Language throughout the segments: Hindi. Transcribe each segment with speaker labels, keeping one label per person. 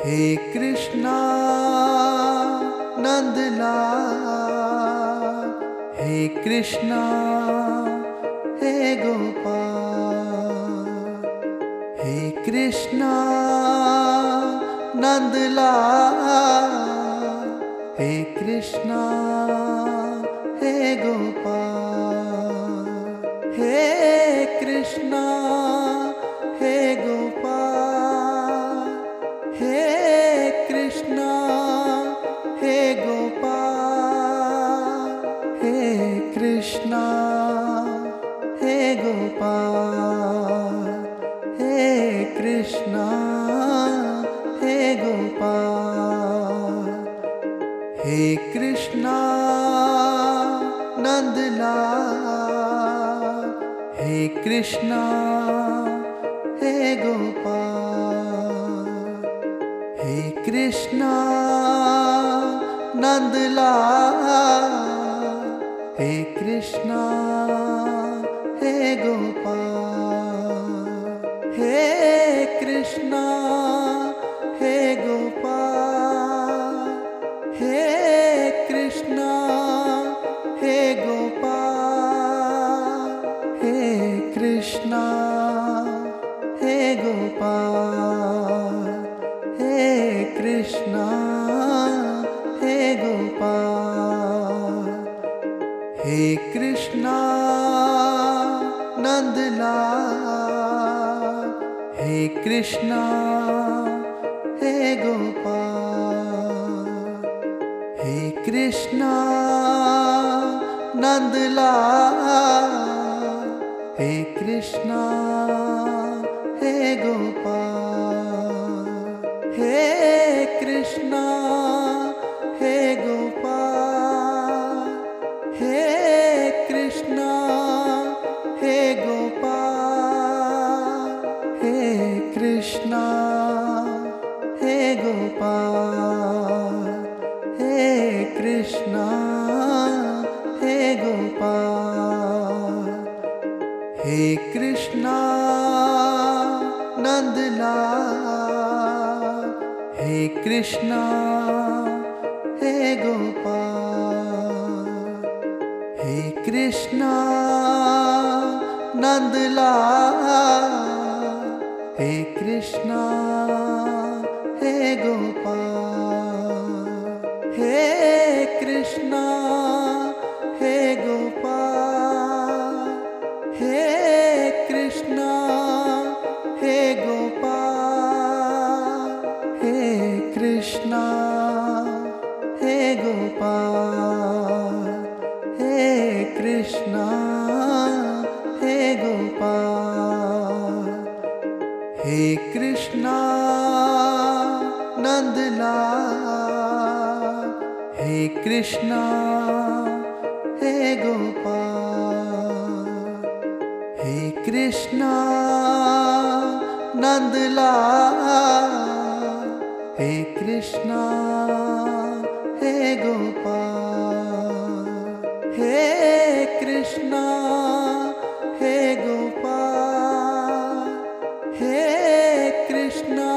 Speaker 1: हे कृष्णा नंदलाल, हे कृष्णा हे गोपाल, हे कृष्णा नंदलाल, हे कृष्णा हे गोपाल, हे कृष्णा हे गोपाल, हे कृष्णा हे गोपाल, हे कृष्णा हे गोपाल, हे कृष्णा हे गोपाल, हे कृष्णा नंदलाल, हे कृष्णा हे गोपाल, हे कृष्णा नंदलाल, हे कृष्णा हे गोपाल, हे कृष्णा हे गोपाल, हे कृष्णा हे गोपाल, हे कृष्णा हे गोपाल, हे कृष्णा हे गोपाल, हे कृष्णा नंदलाल, हे कृष्णा हे गोपाल, हे कृष्णा नंदलाल, हे कृष्णा हे गोपाल, हे कृष्णा हे गोपाल, हे कृष्णा हे गोपाल, हे कृष्णा हे गोपाल, हे कृष्णा हे गोपाल, हे कृष्णा नंदलाल, हे कृष्णा हे गोपाल, हे कृष्णा नंदलाल, हे कृष्णा हे गोपाल, हे कृष्णा हे गोपाल, हे कृष्णा हे गोपाल, हे कृष्णा हे गोपाल, हे कृष्णा हे गोपाल, हे कृष्णा नंदलाल, हे कृष्णा हे गोपाल, हे कृष्णा नंदलाल, हे कृष्णा हे गोपाल, हे कृष्णा हे गोपाल, हे कृष्णा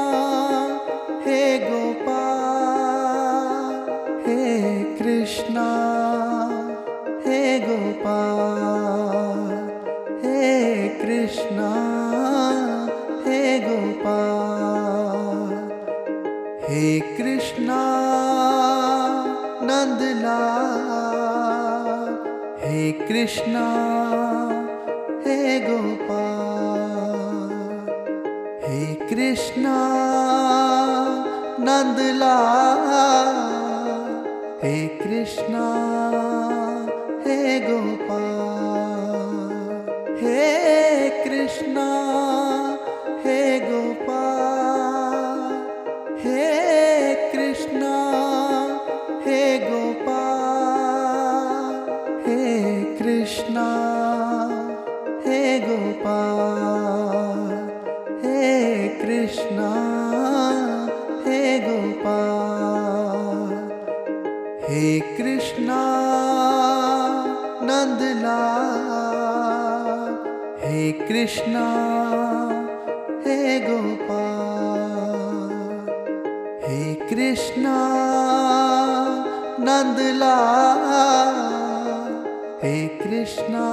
Speaker 1: हे गोपाल, हे कृष्णा हे गोपाल, हे कृष्णा हे गोपाल, हे कृष्णा नंदलाल, हे कृष्णा हे गोपाल, हे कृष्णा नंदलाल, हे कृष्णा हे गोपाल, हे कृष्णा हे गोपाल, हे कृष्णा हे गोपाल, हे कृष्णा हे गोपाल, हे कृष्णा हे गोपाल, हे कृष्णा नंदलाल, हे कृष्णा हे गोपाल, कृष्णा नंदलाल, हे कृष्णा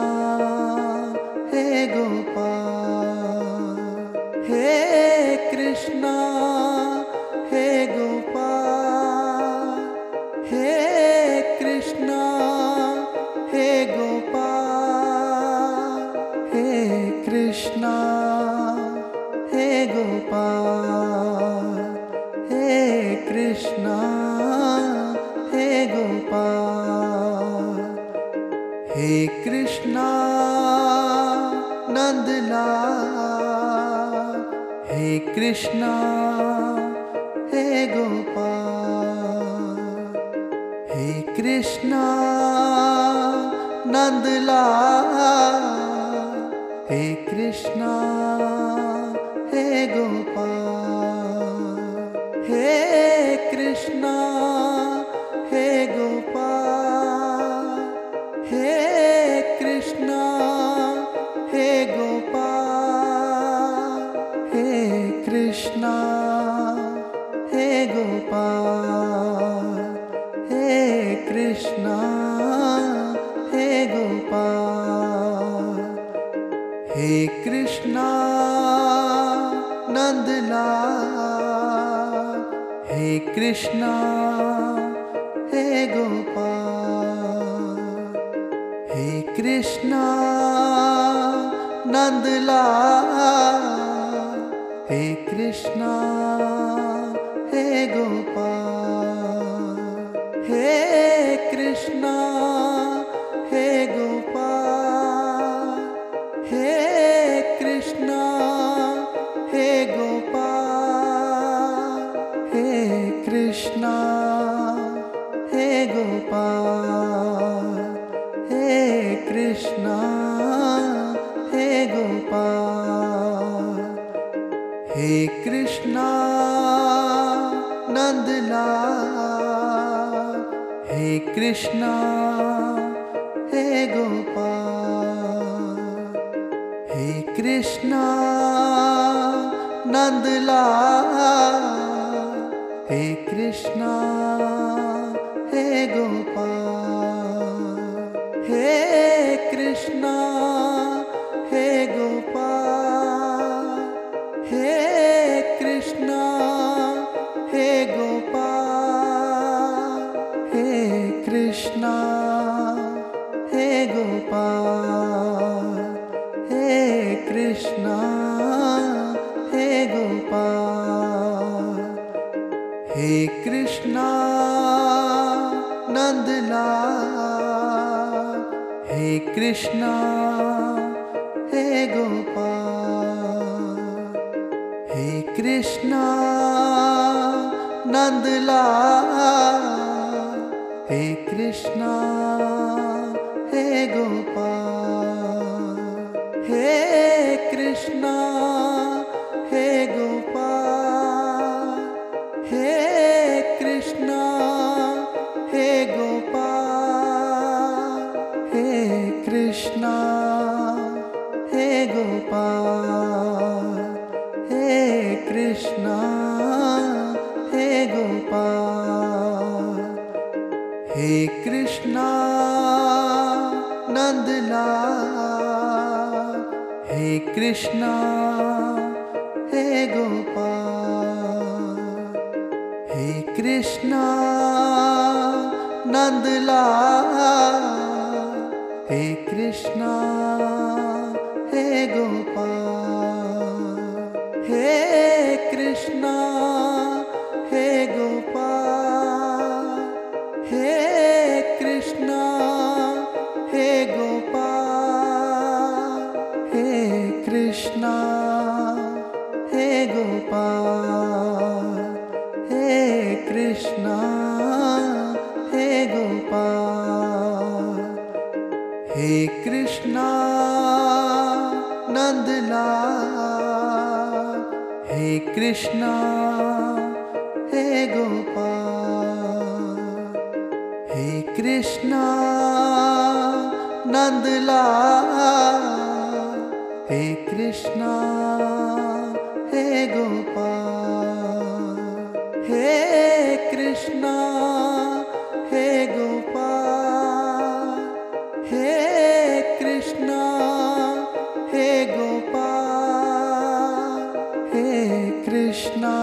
Speaker 1: हे गोपाल, हे कृष्णा हे गोपाल, हे कृष्णा हे गोपाल, हे कृष्णा हे गोपाल, हे कृष्णा हे गोपाल, हे कृष्णा नंदलाल, हे कृष्णा हे गोपाल, हे कृष्णा नंदलाल, हे कृष्णा हे गोपाल, हे कृष्णा हे गोपाल, हे कृष्णा हे गोपाल, हे कृष्णा हे गोपाल, हे कृष्णा हे गोपाल, हे कृष्णा नंदलाल, हे कृष्णा हे गोपाल, हे कृष्णा नंदलाल, हे कृष्णा हे गोपाल, हे कृष्णा हे गोपाल, हे कृष्णा हे गोपाल, हे कृष्णा हे गोपाल, हे कृष्णा हे गोपाल, हे कृष्णा नंदलाल, हे कृष्णा हे गोपाल, हे कृष्णा नंदलाल, हे कृष्णा हे गोपाल, हे कृष्णा हे गोपाल, हे कृष्णा हे गोपाल, हे कृष्णा हे गोपाल, हे कृष्णा हे गोपाल, हे कृष्णा नंदलाल, हे कृष्णा हे गोपाल, हे कृष्णा नंदलाल, हे कृष्णा हे गोपाल, हे कृष्णा हे गोपाल, हे कृष्णा हे गोपाल, हे कृष्णा हे गोपाल, हे कृष्णा हे गोपाल, हे कृष्णा नंदलाल, हे कृष्णा हे गोपाल, हे कृष्णा नंदलाल, हे कृष्णा हे गोपाल, हे कृष्णा हे गोपाल, हे कृष्णा हे गोपाल, हे कृष्णा हे गोपाल, हे कृष्णा हे गोपाल, हे कृष्णा नंदलाल, हे कृष्णा हे गोपाल, हे कृष्णा नंदलाल, हे कृष्णा हे गोपाल, हे कृष्णा हे गोपाल, हे कृष्णा हे गोपाल, हे कृष्णा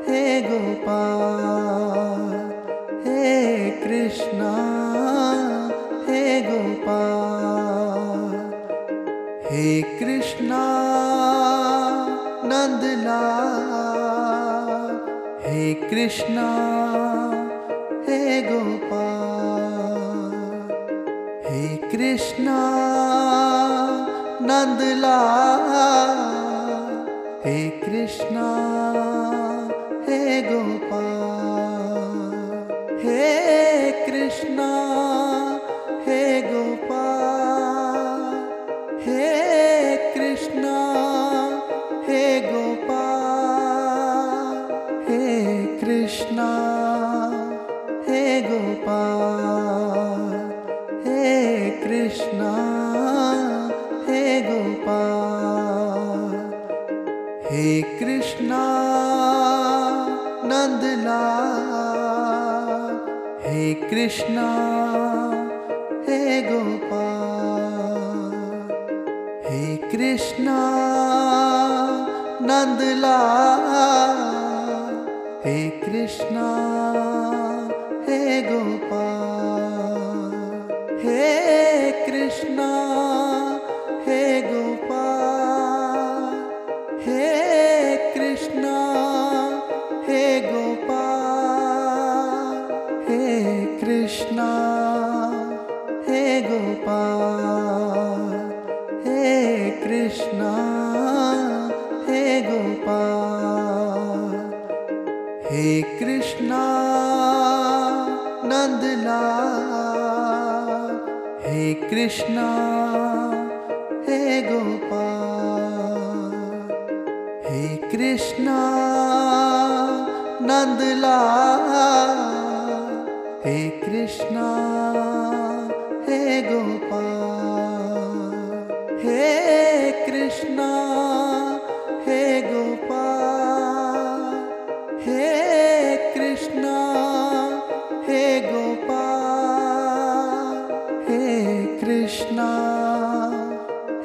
Speaker 1: हे गोपाल, हे कृष्णा हे गोपाल, हे कृष्णा नंदलाल, हे कृष्णा हे गोपाल, हे कृष्णा नंदलाल, हे कृष्णा हे गोपाल, हे कृष्णा हे गोपाल, हे कृष्णा हे गोपाल, हे कृष्णा हे गोपाल, हे कृष्णा हे गोपाल, हे कृष्णा नंदलाल, हे कृष्णा हे गोपाल, हे कृष्णा नंदलाल, हे कृष्णा हे गोपाल, हे कृष्णा हे गोपाल, हे कृष्णा हे गोपाल, हे कृष्णा हे गोपाल, हे कृष्णा हे गोपाल, हे कृष्णा नंदलाल, हे कृष्णा हे गोपाल, हे कृष्णा नंदलाल, हे कृष्णा हे गोपाल, हे कृष्णा हे गोपाल, हे कृष्णा हे गोपाल, हे कृष्णा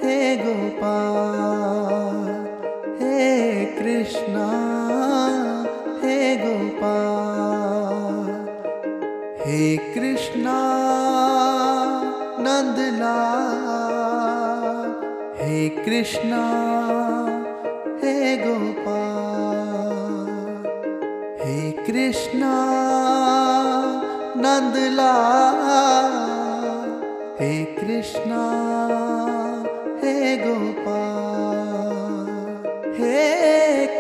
Speaker 1: हे गोपाल, हे कृष्णा हे गोपाल, हे कृष्णा नंदलाल, हे कृष्णा हे गोपाल, हे कृष्णा नंदलाल, हे कृष्णा हे गोपाल, हे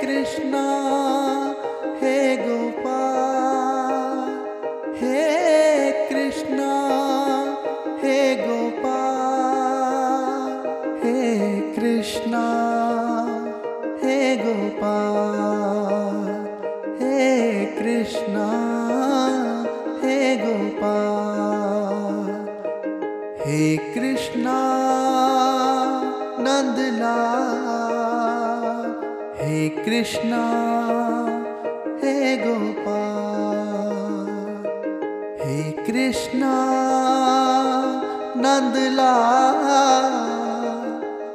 Speaker 1: कृष्णा हे गोपाल, हे कृष्णा हे गोपाल, हे कृष्णा हे गोपाल, हे कृष्णा हे गोपाल, हे कृष्णा नंदलाल, हे कृष्णा हे गोपाल, हे कृष्णा नंदलाल,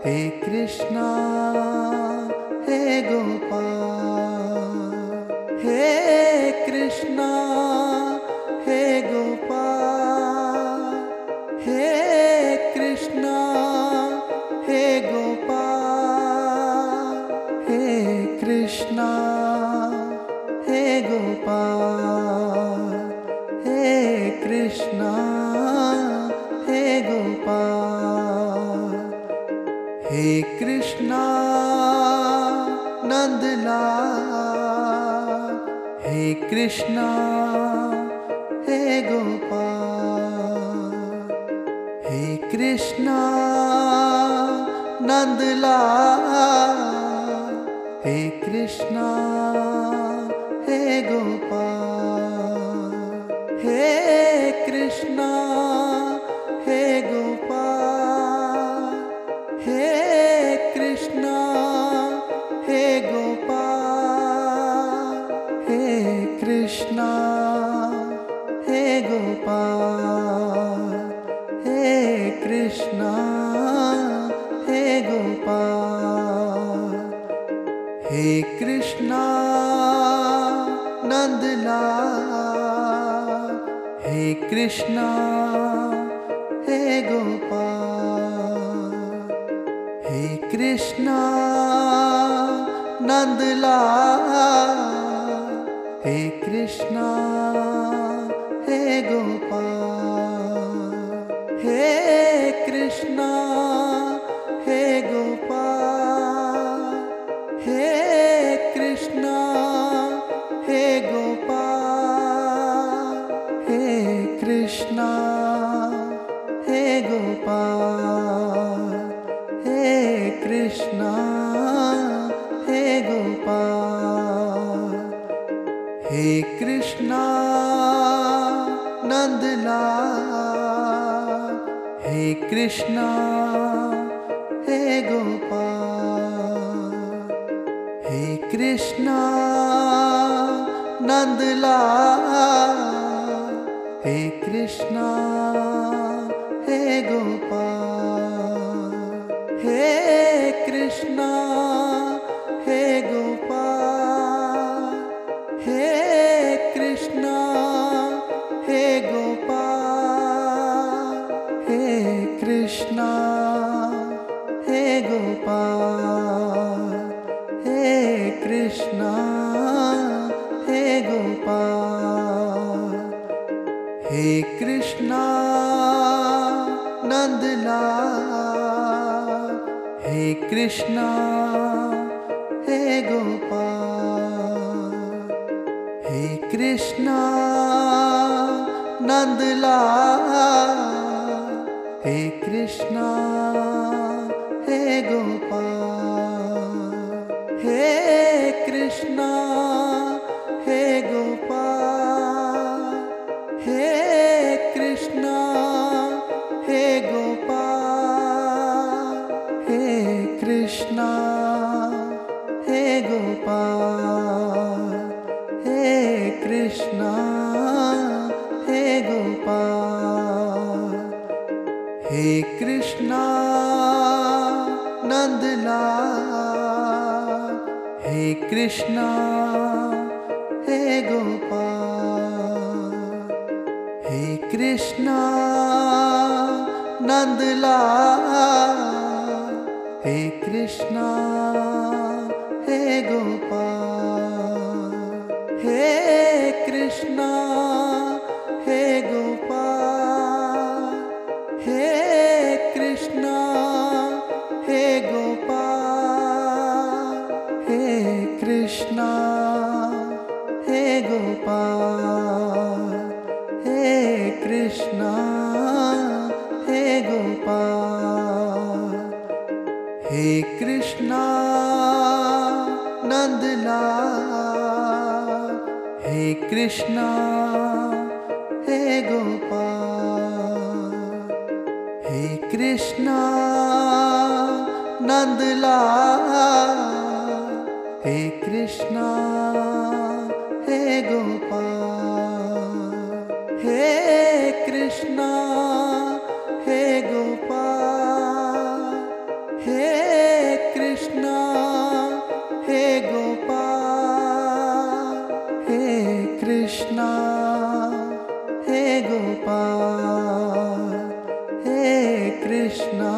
Speaker 1: हे कृष्णा हे गोपाल, हे कृष्णा हे गोपाल, हे कृष्णा हे गोपाल, हे कृष्णा हे गोपाल, हे कृष्णा हे गोपाल, हे कृष्णा नंदलाल, हे कृष्णा हे गोपाल, हे कृष्णा नंदलाल, हे कृष्णा हे गोपाल, हे कृष्णा हे गोपाल, हे कृष्णा हे गोपाल, हे कृष्णा कृष्णा हे गोपाल, हे कृष्णा हे गोपाल, हे कृष्णा नंदलाल, हे कृष्णा हे गोपाल, हे कृष्णा नंदलाल, हे कृष्णा हे गोपाल, हे कृष्णा हे गोपाल, हे कृष्णा हे गोपाल, हे कृष्णा हे गोपाल, हे कृष्णा हे गोपाल, हे कृष्णा नंदलाल, हे कृष्णा हे गोपाल, हे कृष्णा नंदलाल, हे कृष्णा हे गोपाल, हे कृष्णा हे गोपाल, हे कृष्णा हे गोपाल, हे कृष्णा हे गोपाल, हे कृष्णा हे गोपाल, हे कृष्णा नंदलाल, हे कृष्णा हे गोपाल, हे कृष्णा नंदलाल, हे कृष्णा हे गोपाल, हे कृष्णा हे गोपाल, हे कृष्णा हे गोपाल, हे कृष्णा हे गोपाल, हे कृष्णा हे गोपाल, हे कृष्णा नंदलाल, हे कृष्णा हे गोपाल, हे कृष्णा नंदलाल, हे कृष्णा हे गोपाल, हे कृष्णा हे गोपाल, हे कृष्णा हे गोपाल, हे कृष्णा हे गोपाल, हे कृष्णा हे गोपाल, हे कृष्णा नंदलाल, हे कृष्णा हे गोपाल, हे कृष्णा नंदलाल, हे कृष्णा हे गोपाल, हे कृष्णा हे गोपाल, हे कृष्णा हे गोपाल, हे कृष्णा हे गोपाल, हे कृष्णा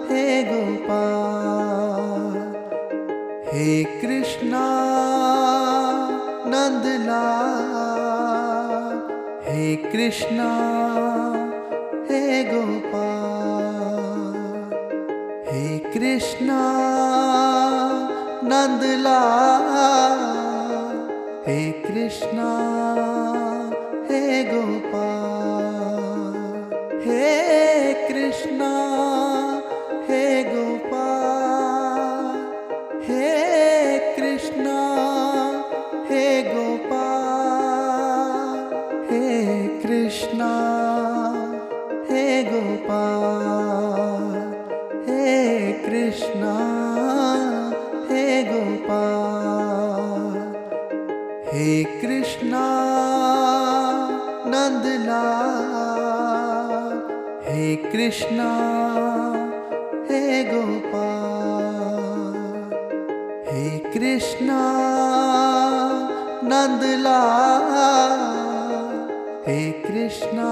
Speaker 1: हे गोपाल, हे कृष्णा नंदलाल, हे कृष्णा हे गोपाल, हे कृष्णा नंदलाल, हे कृष्णा हे गोपाल, हे कृष्णा हे गोपाल, हे कृष्णा हे गोपाल, हे कृष्णा हे गोपाल, हे कृष्णा हे गोपाल, हे कृष्णा नंदलाल, हे कृष्णा हे गोपाल, हे कृष्णा नंदलाल, हे कृष्णा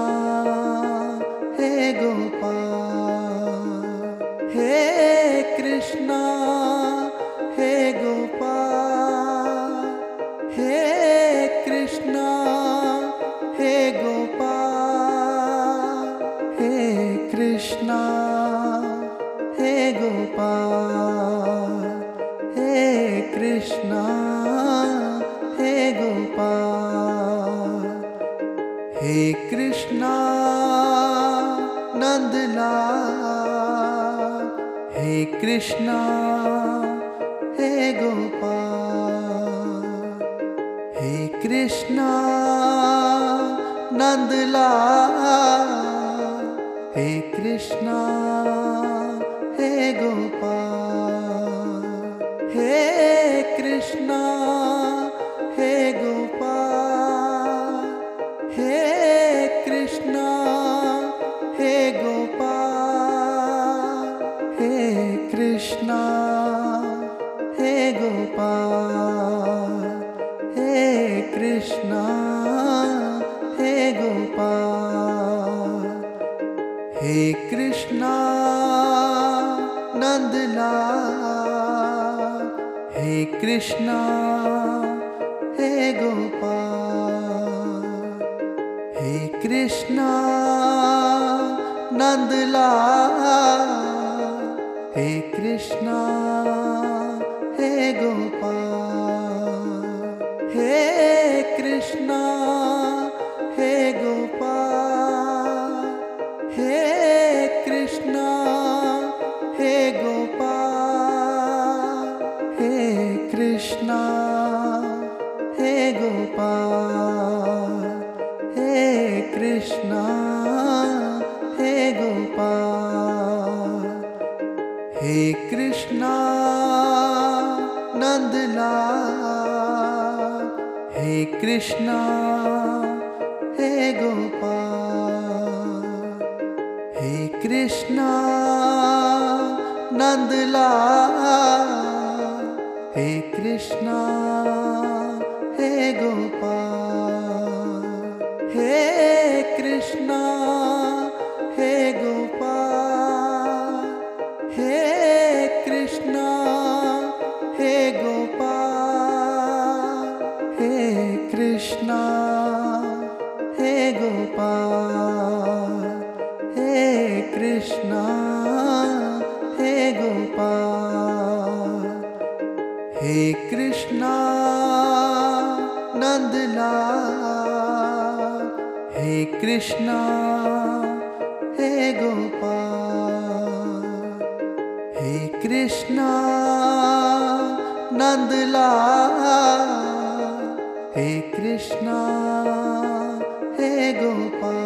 Speaker 1: हे गोपाल, हे कृष्णा हे गोपाल, हे कृष्णा हे गोपाल, हे कृष्णा हे गोपाल, हे कृष्णा हे गोपाल, हे कृष्णा नंदलाल, हे कृष्णा हे गोपाल, हे कृष्णा नंदलाल, हे कृष्णा हे गोपाल, हे कृष्णा हे गोपाल, हे कृष्णा हे गोपाल, हे कृष्णा हे गोपाल, हे कृष्णा हे गोपाल, हे कृष्णा नंदलाल, हे कृष्णा हे गोपाल, हे कृष्णा नंदलाल, हे कृष्णा हे गोपाल, हे कृष्णा हे गोपाल, हे कृष्णा हे गोपाल, हे कृष्णा हे गोपाल, हे कृष्णा हे गोपाल, हे कृष्णा नंदलाल, हे कृष्णा हे गोपाल, हे कृष्णा नंदलाल, हे कृष्णा हे गोपाल, हे कृष्णा हे गोपाल, हे कृष्णा हे गोपाल, हे कृष्णा हे गोपाल, हे कृष्णा हे गोपाल, हे कृष्णा नंदलाल, हे कृष्णा हे गोपाल, हे कृष्णा नंदलाल, हे कृष्णा हे गोपाल,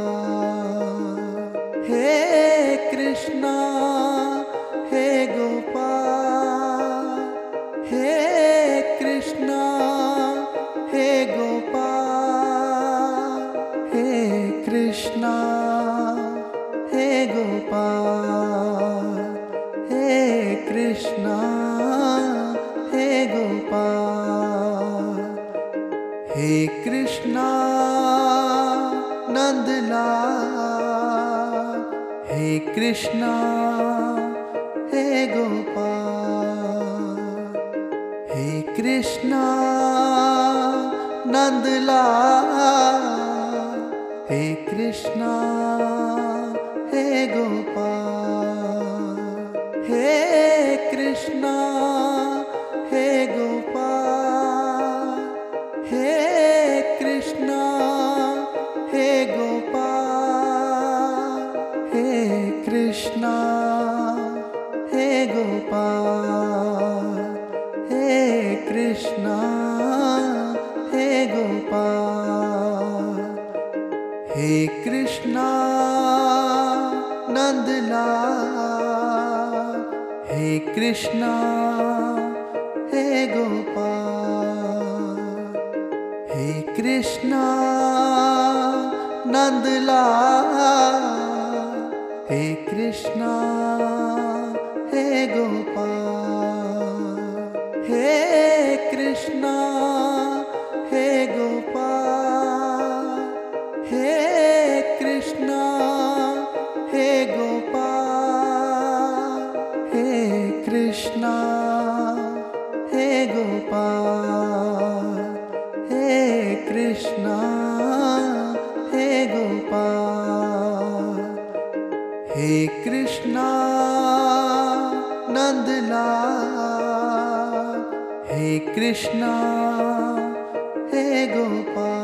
Speaker 1: हे कृष्णा हे गोपाल, हे कृष्णा हे गोपाल, हे कृष्णा हे गोपाल, हे कृष्णा हे गोपाल, हे कृष्णा नंदलाल, हे कृष्णा हे गोपाल, हे कृष्णा नंदलाल, हे कृष्णा हे गोपाल, हे कृष्णा हे गोपाल, हे कृष्णा हे गोपाल, हे कृष्णा हे गोपाल, हे कृष्णा हे गोपाल, हे कृष्णा नंदलाल, हे कृष्णा हे गोपाल, कृष्णा नंदलाल, हे कृष्णा हे गोपाल, हे कृष्णा हे गोपाल, हे कृष्णा हे गोपाल, हे कृष्णा हे गोपाल, हे कृष्णा हे गोपाल, हे कृष्णा नंदलाल, हे कृष्णा हे गोपाल,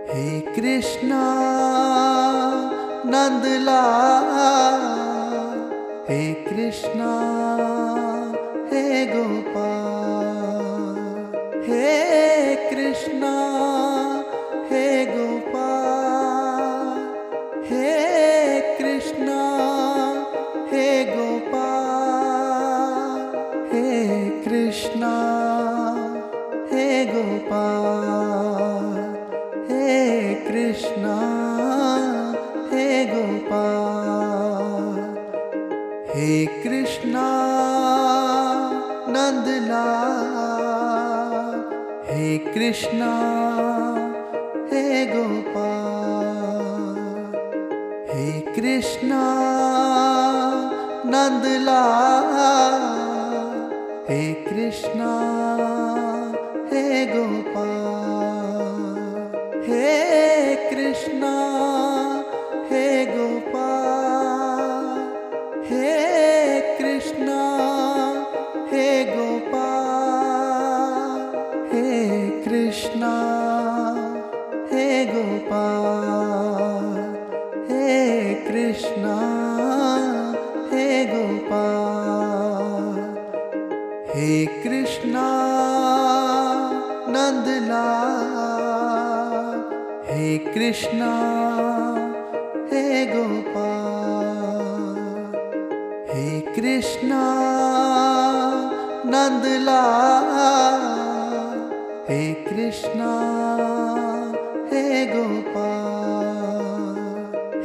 Speaker 1: हे कृष्णा नंदलाल, हे कृष्णा हे गोपाल, हे कृष्णा हे गोपाल, हे कृष्णा हे गोपाल, हे कृष्णा हे गोपाल, हे कृष्णा हे गोपाल, हे कृष्णा नंदलाल, हे कृष्णा हे गोपाल, हे कृष्णा नंदलाल, हे कृष्णा हे गोपाल, हे कृष्णा हे गोपाल, हे कृष्णा हे गोपाल, हे कृष्णा हे गोपाल, हे कृष्णा हे गोपाल, हे कृष्णा नंदलाल, हे कृष्णा हे गोपाल, हे कृष्णा नंदलाल, हे कृष्णा हे गोपाल,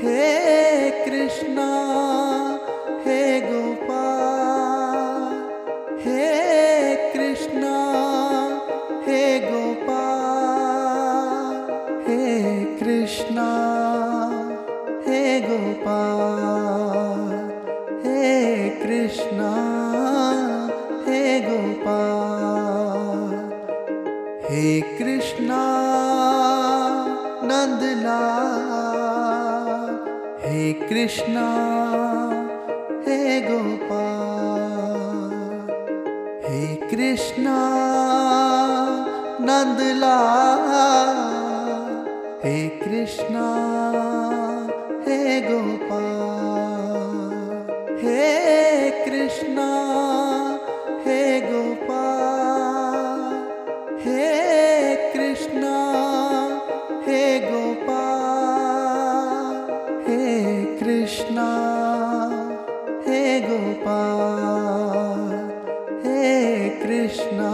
Speaker 1: हे कृष्णा हे गोपाल, हे कृष्णा हे गोपाल, हे कृष्णा हे गोपाल, हे कृष्णा हे गोपाल, हे कृष्णा नंदलाल, हे कृष्णा हे गोपाल, हे कृष्णा नंदलाल, हे कृष्णा हे गोपाल, हे कृष्णा हे गोपाल, हे कृष्णा हे गोपाल, हे कृष्णा हे गोपाल, हे कृष्णा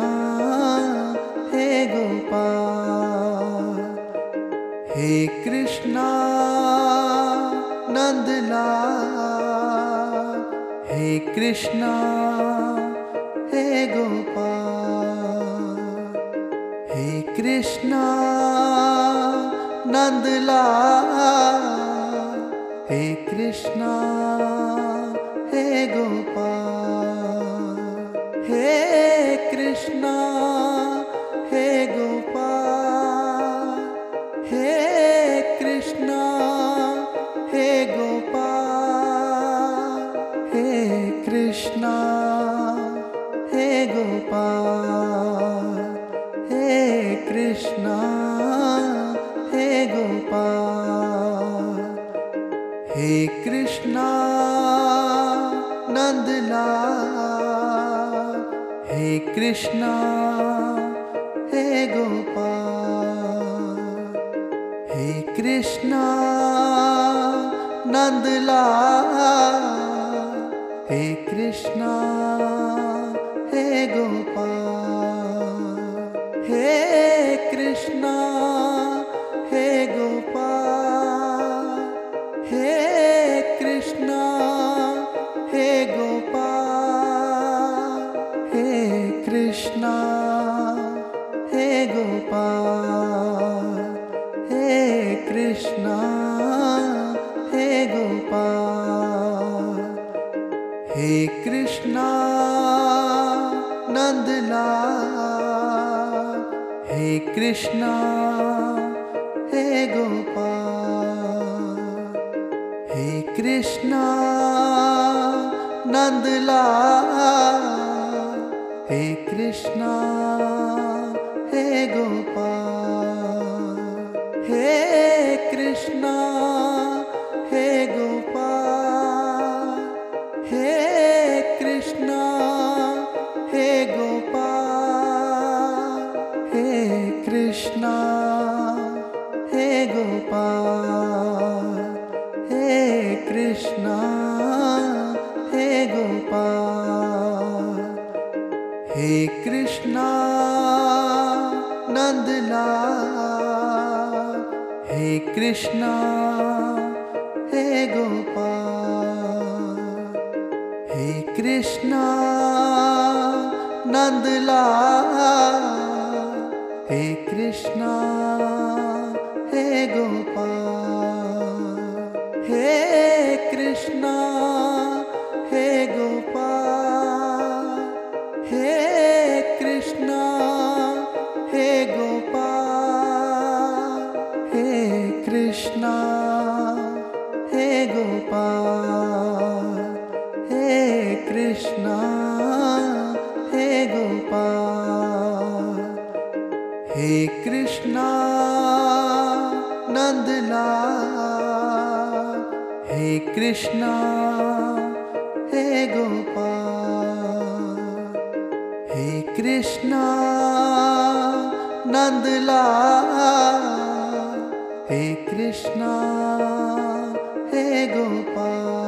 Speaker 1: हे गोपाल, हे कृष्णा नंदलाल, हे कृष्णा हे गोपाल, हे कृष्णा नंदलाल, हे कृष्णा हे गोपाल, हे कृष्णा हे गोपाल, हे कृष्णा हे गोपाल, हे कृष्णा हे गोपाल, हे कृष्णा हे गोपाल, हे कृष्णा नंदलाल, हे कृष्णा हे गोपाल, हे कृष्णा नंदलाल, हे कृष्णा हे गोपाल, हे हे कृष्णा हे गोपाल हे कृष्णा हे गोपाल हे कृष्णा नंदलाल हे कृष्णा हे गोपाल हे कृष्णा नंदलाल हे कृष्णा हे गोपाल हे कृष्णा हे गोपाल हे कृष्णा हे गोपाल हे कृष्णा हे गोपाल हे कृष्णा हे गोपाल हे कृष्णा नंदलाल हे कृष्णा हे गोपाल हे कृष्णा नंदलाल हे कृष्णा हे गोपाल हे कृष्णा हे गोपाल हे कृष्णा हे गोपाल हे कृष्णा हे गोपाल हे कृष्णा हे गोपाल हे कृष्णा नंदलाल हे कृष्णा हे गोपाल हे कृष्णा नंदलाल हे कृष्णा हे गोपाल